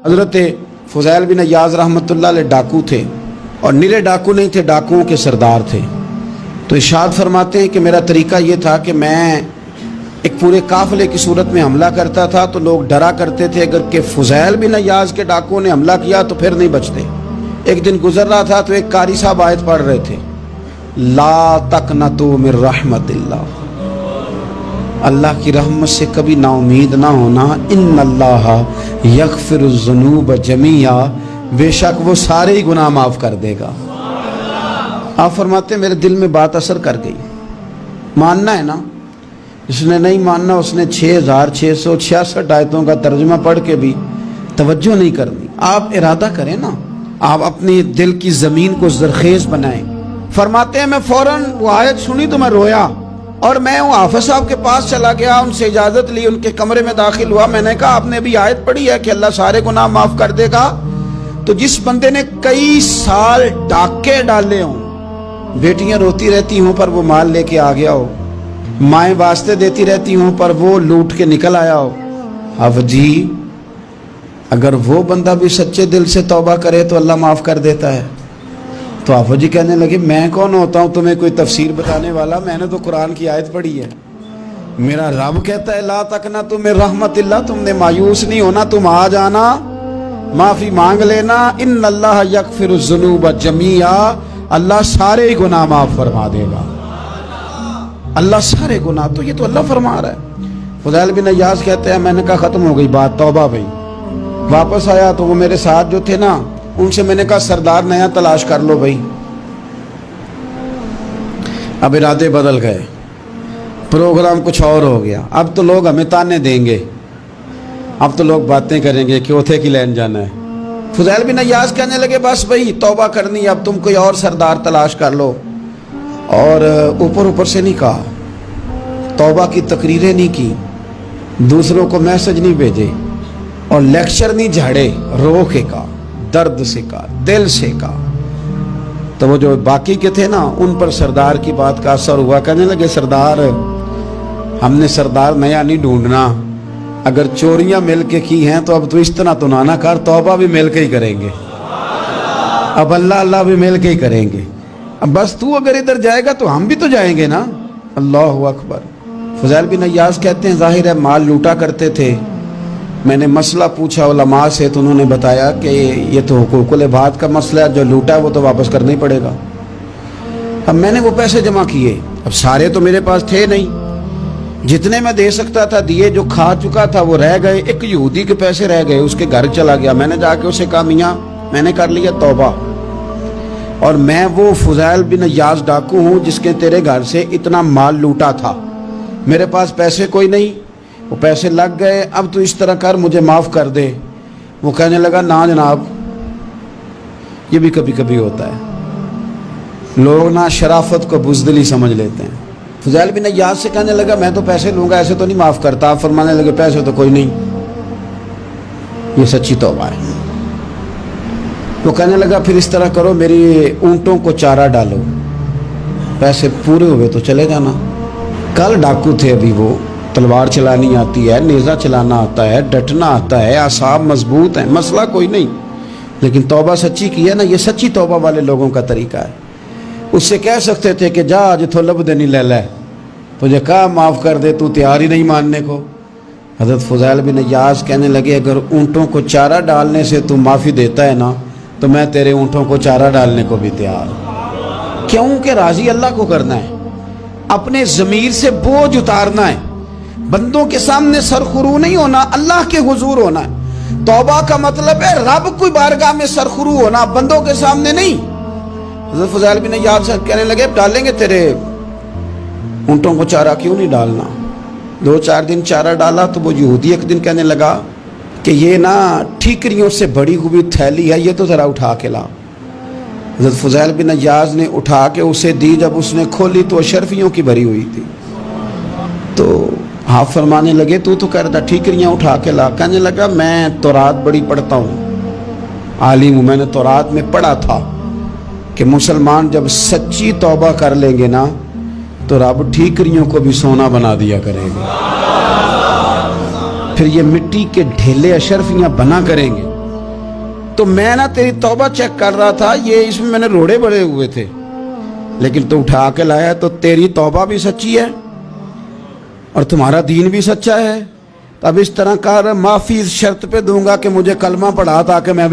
حضرت فضیل بن عیاض رحمۃ اللہ علیہ ڈاکو تھے، اور نرے ڈاکو نہیں تھے، ڈاکوؤں کے سردار تھے۔ تو ارشاد فرماتے ہیں کہ میرا طریقہ یہ تھا کہ میں ایک پورے قافلے کی صورت میں حملہ کرتا تھا تو لوگ ڈرا کرتے تھے اگر کہ فضیل بن عیاض کے ڈاکوؤں نے حملہ کیا تو پھر نہیں بچتے۔ ایک دن گزر رہا تھا تو ایک قاری صاحب آیت پڑھ رہے تھے، لا تقنطوا من رحمت اللہ، اللہ کی رحمت سے کبھی نا امید نہ ہونا، ان اللہ یغفر الذنوب جمیعا، بے شک وہ سارے ہی گناہ معاف کر دے گا۔ آپ فرماتے ہیں میرے دل میں بات اثر کر گئی، ماننا ہے نا۔ جس نے نہیں ماننا اس نے 6666 آیتوں کا ترجمہ پڑھ کے بھی توجہ نہیں کرنی۔ آپ ارادہ کریں نا، آپ اپنی دل کی زمین کو زرخیز بنائیں۔ فرماتے ہیں میں فوراً وہ آیت سنی تو میں رویا، اور میں وہ حافظ صاحب کے پاس چلا گیا، ان سے اجازت لی، ان کے کمرے میں داخل ہوا۔ میں نے کہا آپ نے ابھی آیت پڑھی ہے کہ اللہ سارے گناہ معاف کر دے گا؟ تو جس بندے نے کئی سال ڈاکے ڈالے ہوں، بیٹیاں روتی رہتی ہوں پر وہ مال لے کے آ گیا ہو، مائیں واسطے دیتی رہتی ہوں پر وہ لوٹ کے نکل آیا ہو، اب جی اگر وہ بندہ بھی سچے دل سے توبہ کرے تو اللہ معاف کر دیتا ہے۔ تو آفو جی کہنے لگے میں کون ہوتا ہوں تمہیں کوئی تفسیر بتانے والا، میں نے تو قرآن کی آیت پڑھی ہے، میرا رب کہتا ہے لا تقنطوا من رحمت اللہ، تم نے مایوس نہیں ہونا، تم آ جانا، معافی مانگ لینا، ان اللہ یغفر الذنوب جمیعا، اللہ سارے گناہ معاف فرما دے گا، اللہ سارے گناہ۔ تو یہ تو اللہ فرما رہا ہے۔ فضیل بن عیاض کہتے ہیں میں نے کہا ختم ہو گئی بات، توبہ بھائی۔ واپس آیا تو وہ میرے ساتھ جو تھے نا ان سے میں نے کہا سردار نیا تلاش کر لو بھائی۔ اب ارادے بدل گئے، پروگرام کچھ اور ہو گیا، اب تو لوگ ہمیں تانے دیں گے، اب تو لوگ باتیں کریں گے کہ اوتھے کی لین جانا ہے۔ فضیل بن عیاض کہنے لگے بس بھائی توبہ کرنی، اب تم کوئی اور سردار تلاش کر لو، اور اوپر سے نہیں کہا، توبہ کی تقریریں نہیں کی، دوسروں کو میسج نہیں بھیجے، اور لیکچر نہیں جھاڑے، رو کے کہا، درد سے کہا، دل سے کہا۔ تو وہ جو باقی کے تھے نا ان پر سردار کی بات کا اثر ہوا، کہنے لگے سردار ہم نے سردار نیا نہیں ڈھونڈنا، اگر چوریاں مل کے کی ہیں تو اب تو اس طرح تو نہ کر، توبہ بھی مل کے ہی کریں گے، اب اللہ بھی مل کے ہی کریں گے، اب بس تو اگر ادھر جائے گا تو ہم بھی تو جائیں گے نا۔ اللہ اکبر۔ فضیل بن عیاض کہتے ہیں ظاہر ہے مال لوٹا کرتے تھے، میں نے مسئلہ پوچھا علماء سے تو انہوں نے بتایا کہ یہ تو حقوق العباد کا مسئلہ ہے، جو لوٹا ہے وہ تو واپس کرنا ہی پڑے گا۔ اب میں نے وہ پیسے جمع کیے، اب سارے تو میرے پاس تھے نہیں، جتنے میں دے سکتا تھا دیے، جو کھا چکا تھا وہ رہ گئے، ایک یہودی کے پیسے رہ گئے، اس کے گھر چلا گیا، میں نے جا کے اسے کہا میاں میں نے کر لیا توبہ، اور میں وہ فضیل بن عیاض ڈاکو ہوں جس کے تیرے گھر سے اتنا مال لوٹا تھا، میرے پاس پیسے کوئی نہیں، وہ پیسے لگ گئے، اب تو اس طرح کر مجھے معاف کر دے۔ وہ کہنے لگا نا جناب، یہ بھی کبھی کبھی ہوتا ہے، لوگ نا شرافت کو بزدلی سمجھ لیتے ہیں۔ فضیل بن عیاض سے کہنے لگا میں تو پیسے لوں گا، ایسے تو نہیں معاف کرتا۔ آپ فرمانے لگے پیسے تو کوئی نہیں، یہ سچی توبہ ہے۔ وہ کہنے لگا پھر اس طرح کرو میری اونٹوں کو چارہ ڈالو، پیسے پورے ہوئے تو چلے جانا۔ کل ڈاکو تھے، ابھی وہ تلوار چلانی آتی ہے، نیزہ چلانا آتا ہے، ڈٹنا آتا ہے، اعصاب مضبوط ہیں، مسئلہ کوئی نہیں، لیکن توبہ سچی کی ہے نا، یہ سچی توبہ والے لوگوں کا طریقہ ہے۔ اس سے کہہ سکتے تھے کہ جا آج تو لب دینی لے لے، تجھے کہا معاف کر دے، تو تیار ہی نہیں ماننے کو۔ حضرت فضیل بن عیاض کہنے لگے اگر اونٹوں کو چارہ ڈالنے سے تو معافی دیتا ہے نا تو میں تیرے اونٹوں کو چارہ ڈالنے کو بھی تیار ہوں، کیونکہ راضی اللہ کو کرنا ہے، اپنے ضمیر سے بوجھ اتارنا ہے، بندوں کے سامنے سرخرو نہیں ہونا، اللہ کے حضور ہونا ہے۔ توبہ کا مطلب ہے رب کوئی بارگاہ میں سرخرو ہونا، بندوں کے سامنے نہیں۔ حضرت فضیل بن عیاض سے کہنے لگے ڈالیں گے تیرے اونٹوں کو چارہ، کیوں نہیں ڈالنا۔ 2-4 دن چارہ ڈالا تو وہ یہودی ایک دن کہنے لگا کہ یہ نا ٹھیکریوں سے بڑی ہوئی تھیلی ہے، یہ تو ذرا اٹھا کے لا۔ حضرت فضیل بن عیاض نے اٹھا کے اسے دی، جب اس نے کھولی تو اشرفیوں کی بھری ہوئی تھی۔ تو آپ فرمانے لگے تو کہہ رہا تھا ٹھیکریاں اٹھا کے لا۔ کہنے لگا میں تورات بڑی پڑھتا ہوں، عالم ہوں، میں نے تورات میں پڑھا تھا کہ مسلمان جب سچی توبہ کر لیں گے نا تو رب ٹھیکریوں کو بھی سونا بنا دیا کرے گا، پھر یہ مٹی کے ڈھیلے اشرفیاں بنا کریں گے، تو میں نا تیری توبہ چیک کر رہا تھا, یہ اس میں میں نے روڑے بڑے ہوئے تھے, لیکن تو اٹھا کے لایا تو تیری توبہ بھی سچی ہے اور تمہارا دین بھی سچا ہے. اب اس طرح کر, معافی اس شرط پہ دوں گا کہ مجھے کلمہ پڑھا تاکہ میں